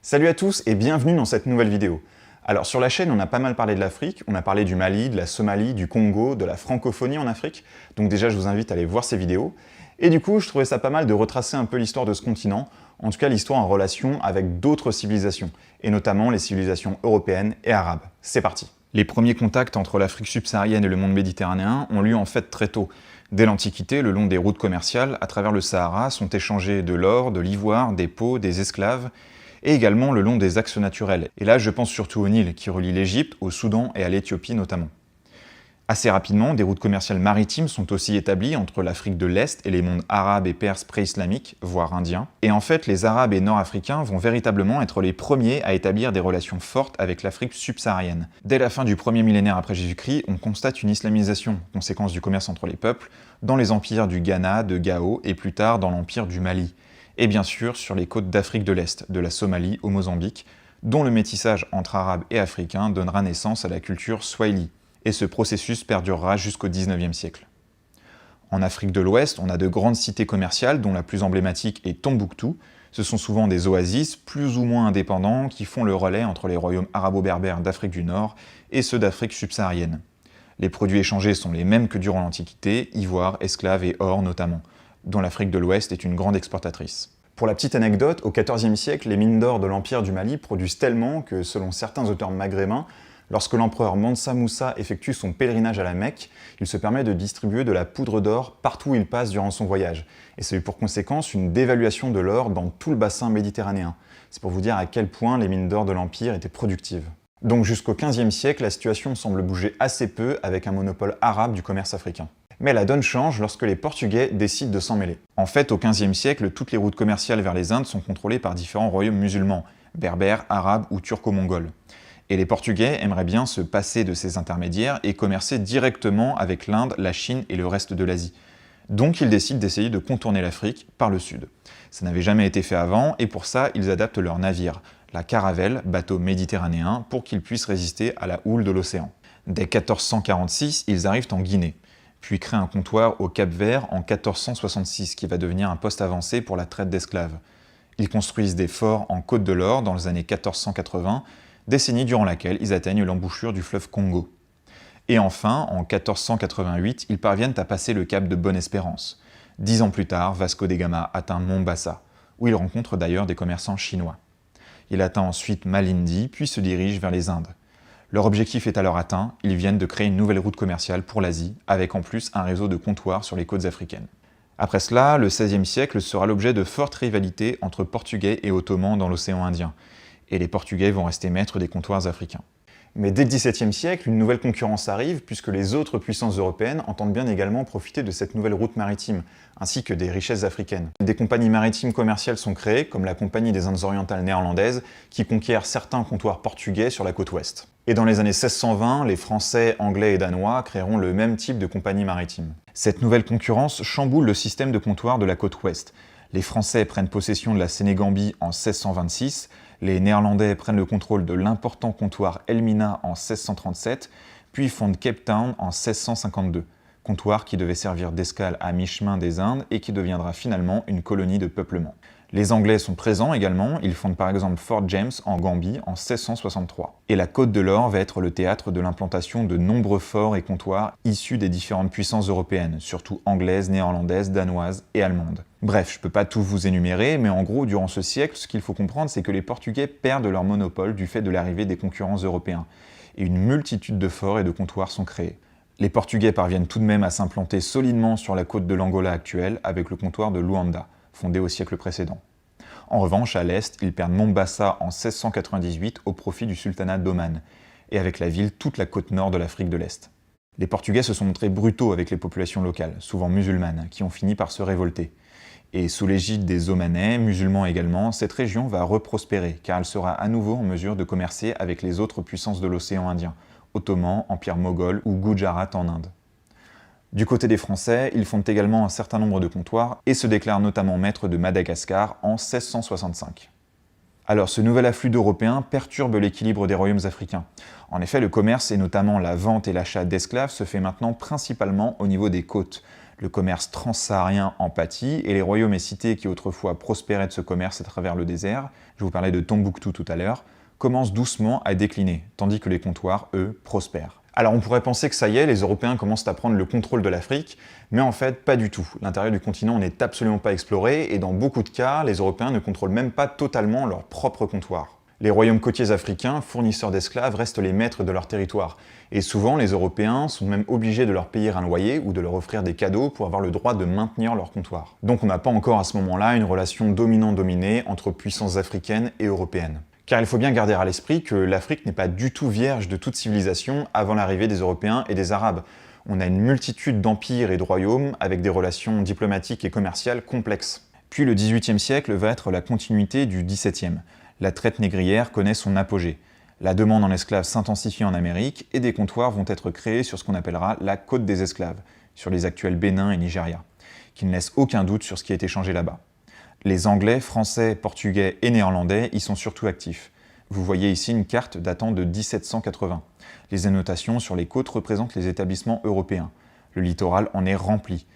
Salut à tous et bienvenue dans cette nouvelle vidéo. Alors sur la chaîne, on a pas mal parlé de l'Afrique, on a parlé du Mali, de la Somalie, du Congo, de la francophonie en Afrique, donc déjà je vous invite à aller voir ces vidéos. Et du coup, je trouvais ça pas mal de retracer un peu l'histoire de ce continent, en tout cas l'histoire en relation avec d'autres civilisations, et notamment les civilisations européennes et arabes. C'est parti. Les premiers contacts entre l'Afrique subsaharienne et le monde méditerranéen ont lieu en fait très tôt. Dès l'Antiquité, le long des routes commerciales, à travers le Sahara, sont échangés de l'or, de l'ivoire, des peaux, des esclaves, et également le long des axes naturels. Et là, je pense surtout au Nil, qui relie l'Égypte, au Soudan et à l'Éthiopie notamment. Assez rapidement, des routes commerciales maritimes sont aussi établies entre l'Afrique de l'Est et les mondes arabes et perses pré-islamiques, voire indiens. Et en fait, les Arabes et Nord-Africains vont véritablement être les premiers à établir des relations fortes avec l'Afrique subsaharienne. Dès la fin du 1er millénaire après Jésus-Christ, on constate une islamisation, conséquence du commerce entre les peuples, dans les empires du Ghana, de Gao et plus tard dans l'empire du Mali. Et bien sûr sur les côtes d'Afrique de l'Est, de la Somalie au Mozambique, dont le métissage entre Arabes et Africains donnera naissance à la culture Swahili. Et ce processus perdurera jusqu'au 19e siècle. En Afrique de l'Ouest, on a de grandes cités commerciales, dont la plus emblématique est Tombouctou. Ce sont souvent des oasis, plus ou moins indépendants, qui font le relais entre les royaumes arabo-berbères d'Afrique du Nord et ceux d'Afrique subsaharienne. Les produits échangés sont les mêmes que durant l'Antiquité, ivoire, esclaves et or notamment, dont l'Afrique de l'Ouest est une grande exportatrice. Pour la petite anecdote, au XIVe siècle, les mines d'or de l'Empire du Mali produisent tellement que, selon certains auteurs maghrébins, lorsque l'empereur Mansa Moussa effectue son pèlerinage à la Mecque, il se permet de distribuer de la poudre d'or partout où il passe durant son voyage. Et ça a eu pour conséquence une dévaluation de l'or dans tout le bassin méditerranéen. C'est pour vous dire à quel point les mines d'or de l'Empire étaient productives. Donc jusqu'au XVe siècle, la situation semble bouger assez peu avec un monopole arabe du commerce africain. Mais la donne change lorsque les Portugais décident de s'en mêler. En fait, au XVe siècle, toutes les routes commerciales vers les Indes sont contrôlées par différents royaumes musulmans, berbères, arabes ou turco-mongols. Et les Portugais aimeraient bien se passer de ces intermédiaires et commercer directement avec l'Inde, la Chine et le reste de l'Asie. Donc ils décident d'essayer de contourner l'Afrique par le sud. Ça n'avait jamais été fait avant et pour ça ils adaptent leur navire, la caravelle, bateau méditerranéen, pour qu'ils puissent résister à la houle de l'océan. Dès 1446, ils arrivent en Guinée, puis créent un comptoir au Cap-Vert en 1466 qui va devenir un poste avancé pour la traite d'esclaves. Ils construisent des forts en Côte de l'Or dans les années 1480, décennie durant laquelle ils atteignent l'embouchure du fleuve Congo. Et enfin, en 1488, ils parviennent à passer le cap de Bonne-Espérance. 10 ans plus tard, Vasco de Gama atteint Mombasa, où il rencontre d'ailleurs des commerçants chinois. Il atteint ensuite Malindi, puis se dirige vers les Indes. Leur objectif est alors atteint, ils viennent de créer une nouvelle route commerciale pour l'Asie, avec en plus un réseau de comptoirs sur les côtes africaines. Après cela, le XVIe siècle sera l'objet de fortes rivalités entre Portugais et Ottomans dans l'océan Indien, et les Portugais vont rester maîtres des comptoirs africains. Mais dès le XVIIe siècle, une nouvelle concurrence arrive puisque les autres puissances européennes entendent bien également profiter de cette nouvelle route maritime, ainsi que des richesses africaines. Des compagnies maritimes commerciales sont créées, comme la Compagnie des Indes orientales néerlandaises, qui conquiert certains comptoirs portugais sur la côte ouest. Et dans les années 1620, les Français, Anglais et Danois créeront le même type de compagnie maritime. Cette nouvelle concurrence chamboule le système de comptoirs de la côte ouest. Les Français prennent possession de la Sénégambie en 1626, les Néerlandais prennent le contrôle de l'important comptoir Elmina en 1637, puis fondent Cape Town en 1652, comptoir qui devait servir d'escale à mi-chemin des Indes et qui deviendra finalement une colonie de peuplement. Les Anglais sont présents également, ils fondent par exemple Fort James en Gambie en 1663. Et la Côte de l'Or va être le théâtre de l'implantation de nombreux forts et comptoirs issus des différentes puissances européennes, surtout anglaises, néerlandaises, danoises et allemandes. Bref, je peux pas tout vous énumérer, mais en gros, durant ce siècle, ce qu'il faut comprendre, c'est que les Portugais perdent leur monopole du fait de l'arrivée des concurrents européens, et une multitude de forts et de comptoirs sont créés. Les Portugais parviennent tout de même à s'implanter solidement sur la côte de l'Angola actuelle avec le comptoir de Luanda, fondé au siècle précédent. En revanche, à l'est, ils perdent Mombasa en 1698 au profit du sultanat d'Oman, et avec la ville toute la côte nord de l'Afrique de l'Est. Les Portugais se sont montrés brutaux avec les populations locales, souvent musulmanes, qui ont fini par se révolter. Et sous l'égide des Omanais, musulmans également, cette région va reprospérer, car elle sera à nouveau en mesure de commercer avec les autres puissances de l'océan Indien, Ottoman, Empire moghol ou Gujarat en Inde. Du côté des Français, ils fondent également un certain nombre de comptoirs et se déclarent notamment maîtres de Madagascar en 1665. Alors ce nouvel afflux d'Européens perturbe l'équilibre des royaumes africains. En effet, le commerce et notamment la vente et l'achat d'esclaves se fait maintenant principalement au niveau des côtes. Le commerce transsaharien en pâtit, et les royaumes et cités qui autrefois prospéraient de ce commerce à travers le désert, je vous parlais de Tombouctou tout à l'heure, commencent doucement à décliner, tandis que les comptoirs, eux, prospèrent. Alors on pourrait penser que ça y est, les Européens commencent à prendre le contrôle de l'Afrique, mais en fait pas du tout. L'intérieur du continent n'est absolument pas exploré, et dans beaucoup de cas, les Européens ne contrôlent même pas totalement leur propre comptoir. Les royaumes côtiers africains, fournisseurs d'esclaves, restent les maîtres de leur territoire. Et souvent, les Européens sont même obligés de leur payer un loyer ou de leur offrir des cadeaux pour avoir le droit de maintenir leur comptoir. Donc on n'a pas encore à ce moment-là une relation dominant-dominée entre puissances africaines et européennes. Car il faut bien garder à l'esprit que l'Afrique n'est pas du tout vierge de toute civilisation avant l'arrivée des Européens et des Arabes. On a une multitude d'empires et de royaumes avec des relations diplomatiques et commerciales complexes. Puis le XVIIIe siècle va être la continuité du XVIIe. La traite négrière connaît son apogée. La demande en esclaves s'intensifie en Amérique et des comptoirs vont être créés sur ce qu'on appellera la côte des esclaves, sur les actuels Bénin et Nigeria, qui ne laissent aucun doute sur ce qui est échangé là-bas. Les Anglais, Français, Portugais et Néerlandais y sont surtout actifs. Vous voyez ici une carte datant de 1780. Les annotations sur les côtes représentent les établissements européens. Le littoral en est rempli.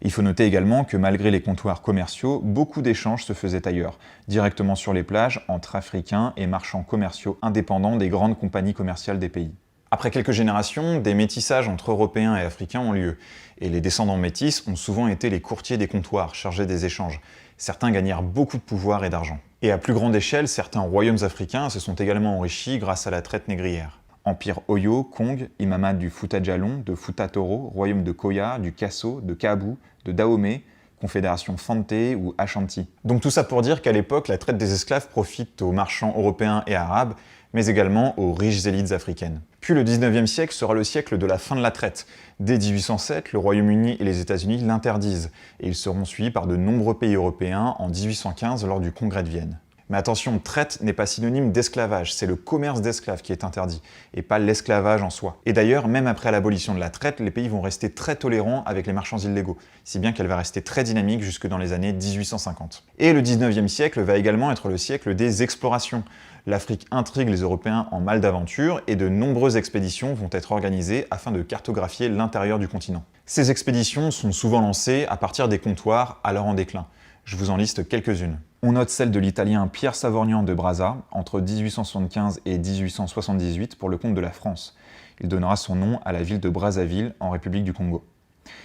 Il faut noter également que malgré les comptoirs commerciaux, beaucoup d'échanges se faisaient ailleurs, directement sur les plages, entre Africains et marchands commerciaux indépendants des grandes compagnies commerciales des pays. Après quelques générations, des métissages entre Européens et Africains ont lieu, et les descendants métis ont souvent été les courtiers des comptoirs, chargés des échanges. Certains gagnèrent beaucoup de pouvoir et d'argent. Et à plus grande échelle, certains royaumes africains se sont également enrichis grâce à la traite négrière. Empire Oyo, Kong, Imamad du Fouta Djallon, de Fouta Toro, royaume de Koya, du Kasso, de Kaabu, de Dahomey, confédération Fante ou Ashanti. Donc tout ça pour dire qu'à l'époque, la traite des esclaves profite aux marchands européens et arabes, mais également aux riches élites africaines. Puis le 19e siècle sera le siècle de la fin de la traite. Dès 1807, le Royaume-Uni et les États-Unis l'interdisent, et ils seront suivis par de nombreux pays européens en 1815 lors du Congrès de Vienne. Mais attention, traite n'est pas synonyme d'esclavage, c'est le commerce d'esclaves qui est interdit, et pas l'esclavage en soi. Et d'ailleurs, même après l'abolition de la traite, les pays vont rester très tolérants avec les marchands illégaux, si bien qu'elle va rester très dynamique jusque dans les années 1850. Et le 19e siècle va également être le siècle des explorations. L'Afrique intrigue les Européens en mal d'aventure, et de nombreuses expéditions vont être organisées afin de cartographier l'intérieur du continent. Ces expéditions sont souvent lancées à partir des comptoirs alors en déclin. Je vous en liste quelques-unes. On note celle de l'Italien Pierre Savorgnan de Brazza, entre 1875 et 1878 pour le compte de la France. Il donnera son nom à la ville de Brazzaville, en République du Congo.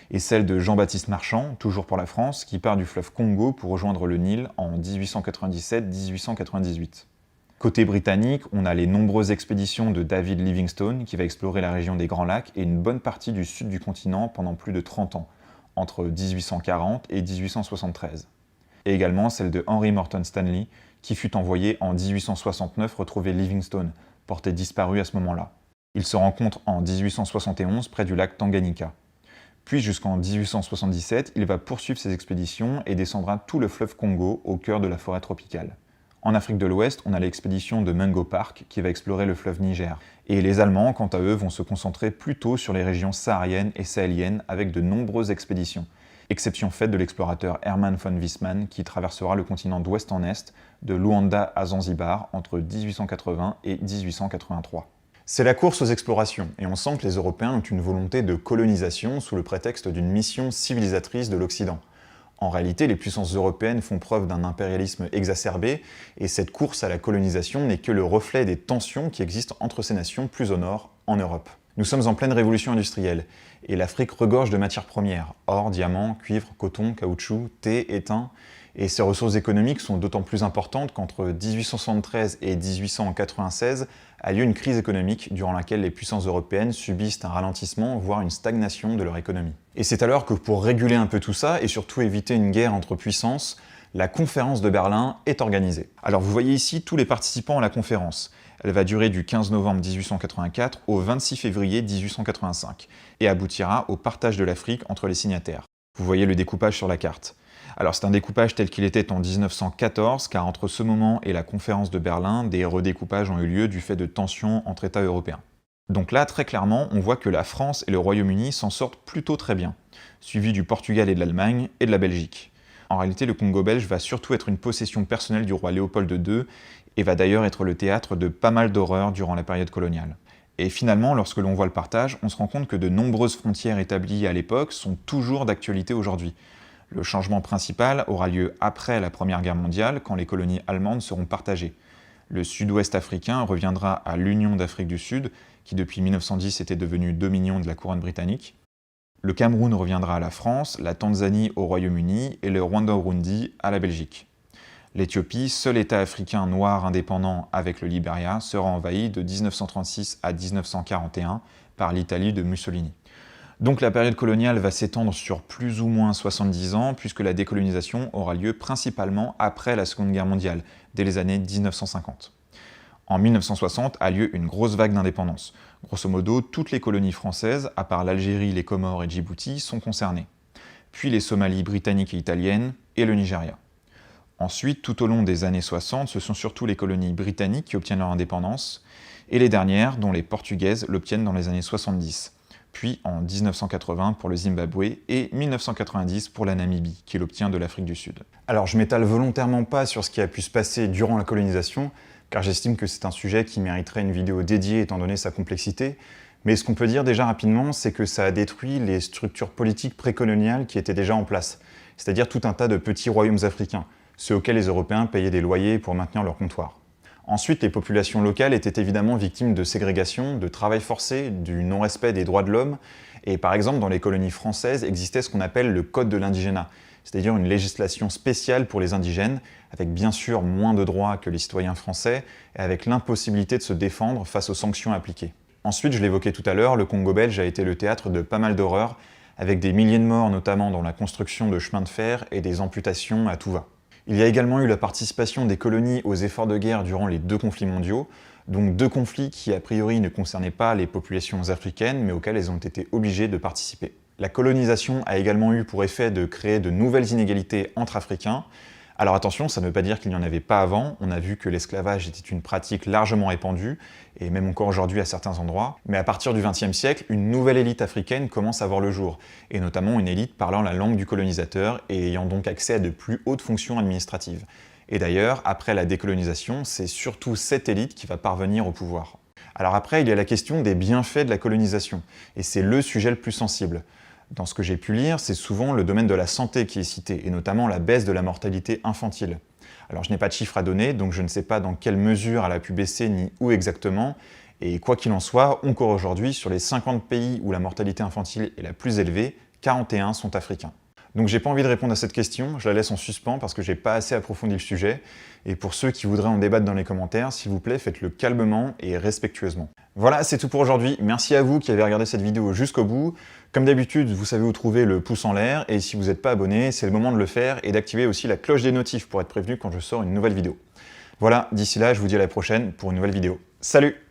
Et celle de Jean-Baptiste Marchand, toujours pour la France, qui part du fleuve Congo pour rejoindre le Nil en 1897-1898. Côté britannique, on a les nombreuses expéditions de David Livingstone, qui va explorer la région des Grands Lacs et une bonne partie du sud du continent pendant plus de 30 ans, entre 1840 et 1873. Et également celle de Henry Morton Stanley, qui fut envoyé en 1869 retrouver Livingstone, porté disparu à ce moment-là. Il se rencontre en 1871 près du lac Tanganyika. Puis jusqu'en 1877, il va poursuivre ses expéditions et descendra tout le fleuve Congo au cœur de la forêt tropicale. En Afrique de l'Ouest, on a l'expédition de Mungo Park qui va explorer le fleuve Niger. Et les Allemands, quant à eux, vont se concentrer plutôt sur les régions sahariennes et sahéliennes avec de nombreuses expéditions. Exception faite de l'explorateur Hermann von Wissmann qui traversera le continent d'ouest en est, de Luanda à Zanzibar entre 1880 et 1883. C'est la course aux explorations, et on sent que les Européens ont une volonté de colonisation sous le prétexte d'une mission civilisatrice de l'Occident. En réalité, les puissances européennes font preuve d'un impérialisme exacerbé, et cette course à la colonisation n'est que le reflet des tensions qui existent entre ces nations plus au nord, en Europe. Nous sommes en pleine révolution industrielle, et l'Afrique regorge de matières premières, or, diamants, cuivre, coton, caoutchouc, thé, étain, et ces ressources économiques sont d'autant plus importantes qu'entre 1873 et 1896 a lieu une crise économique durant laquelle les puissances européennes subissent un ralentissement, voire une stagnation de leur économie. Et c'est alors que pour réguler un peu tout ça, et surtout éviter une guerre entre puissances, la conférence de Berlin est organisée. Alors vous voyez ici tous les participants à la conférence. Elle va durer du 15 novembre 1884 au 26 février 1885 et aboutira au partage de l'Afrique entre les signataires. Vous voyez le découpage sur la carte. Alors c'est un découpage tel qu'il était en 1914, car entre ce moment et la conférence de Berlin, des redécoupages ont eu lieu du fait de tensions entre États européens. Donc là, très clairement, on voit que la France et le Royaume-Uni s'en sortent plutôt très bien, suivis du Portugal et de l'Allemagne et de la Belgique. En réalité, le Congo belge va surtout être une possession personnelle du roi Léopold II et va d'ailleurs être le théâtre de pas mal d'horreurs durant la période coloniale. Et finalement, lorsque l'on voit le partage, on se rend compte que de nombreuses frontières établies à l'époque sont toujours d'actualité aujourd'hui. Le changement principal aura lieu après la Première Guerre mondiale, quand les colonies allemandes seront partagées. Le sud-ouest africain reviendra à l'Union d'Afrique du Sud, qui depuis 1910 était devenue dominion de la couronne britannique. Le Cameroun reviendra à la France, la Tanzanie au Royaume-Uni et le Rwanda-Burundi à la Belgique. L'Éthiopie, seul État africain noir indépendant avec le Libéria, sera envahi de 1936 à 1941 par l'Italie de Mussolini. Donc la période coloniale va s'étendre sur plus ou moins 70 ans, puisque la décolonisation aura lieu principalement après la Seconde Guerre mondiale, dès les années 1950. En 1960 a lieu une grosse vague d'indépendance. Grosso modo, toutes les colonies françaises, à part l'Algérie, les Comores et Djibouti, sont concernées. Puis les Somalies britanniques et italiennes, et le Nigeria. Ensuite, tout au long des années 60, ce sont surtout les colonies britanniques qui obtiennent leur indépendance, et les dernières, dont les portugaises, l'obtiennent dans les années 70, puis en 1980 pour le Zimbabwe et 1990 pour la Namibie, qui l'obtient de l'Afrique du Sud. Alors je m'étale volontairement pas sur ce qui a pu se passer durant la colonisation, car j'estime que c'est un sujet qui mériterait une vidéo dédiée étant donné sa complexité, mais ce qu'on peut dire déjà rapidement, c'est que ça a détruit les structures politiques précoloniales qui étaient déjà en place, c'est-à-dire tout un tas de petits royaumes africains, ceux auxquels les Européens payaient des loyers pour maintenir leur comptoir. Ensuite, les populations locales étaient évidemment victimes de ségrégation, de travail forcé, du non-respect des droits de l'homme, et par exemple dans les colonies françaises existait ce qu'on appelle le Code de l'indigénat, c'est-à-dire une législation spéciale pour les indigènes, avec bien sûr moins de droits que les citoyens français, et avec l'impossibilité de se défendre face aux sanctions appliquées. Ensuite, je l'évoquais tout à l'heure, le Congo belge a été le théâtre de pas mal d'horreurs, avec des milliers de morts notamment dans la construction de chemins de fer et des amputations à tout va. Il y a également eu la participation des colonies aux efforts de guerre durant les deux conflits mondiaux, donc deux conflits qui a priori ne concernaient pas les populations africaines, mais auxquels elles ont été obligées de participer. La colonisation a également eu pour effet de créer de nouvelles inégalités entre Africains. Alors attention, ça ne veut pas dire qu'il n'y en avait pas avant, on a vu que l'esclavage était une pratique largement répandue, et même encore aujourd'hui à certains endroits, mais à partir du XXe siècle, une nouvelle élite africaine commence à voir le jour, et notamment une élite parlant la langue du colonisateur et ayant donc accès à de plus hautes fonctions administratives. Et d'ailleurs, après la décolonisation, c'est surtout cette élite qui va parvenir au pouvoir. Alors après, il y a la question des bienfaits de la colonisation, et c'est le sujet le plus sensible. Dans ce que j'ai pu lire, c'est souvent le domaine de la santé qui est cité, et notamment la baisse de la mortalité infantile. Alors je n'ai pas de chiffres à donner, donc je ne sais pas dans quelle mesure elle a pu baisser ni où exactement, et quoi qu'il en soit, encore aujourd'hui, sur les 50 pays où la mortalité infantile est la plus élevée, 41 sont africains. Donc j'ai pas envie de répondre à cette question, je la laisse en suspens parce que j'ai pas assez approfondi le sujet, et pour ceux qui voudraient en débattre dans les commentaires, s'il vous plaît, faites-le calmement et respectueusement. Voilà, c'est tout pour aujourd'hui, merci à vous qui avez regardé cette vidéo jusqu'au bout. Comme d'habitude, vous savez où trouver le pouce en l'air, et si vous n'êtes pas abonné, c'est le moment de le faire, et d'activer aussi la cloche des notifs pour être prévenu quand je sors une nouvelle vidéo. Voilà, d'ici là, je vous dis à la prochaine pour une nouvelle vidéo. Salut!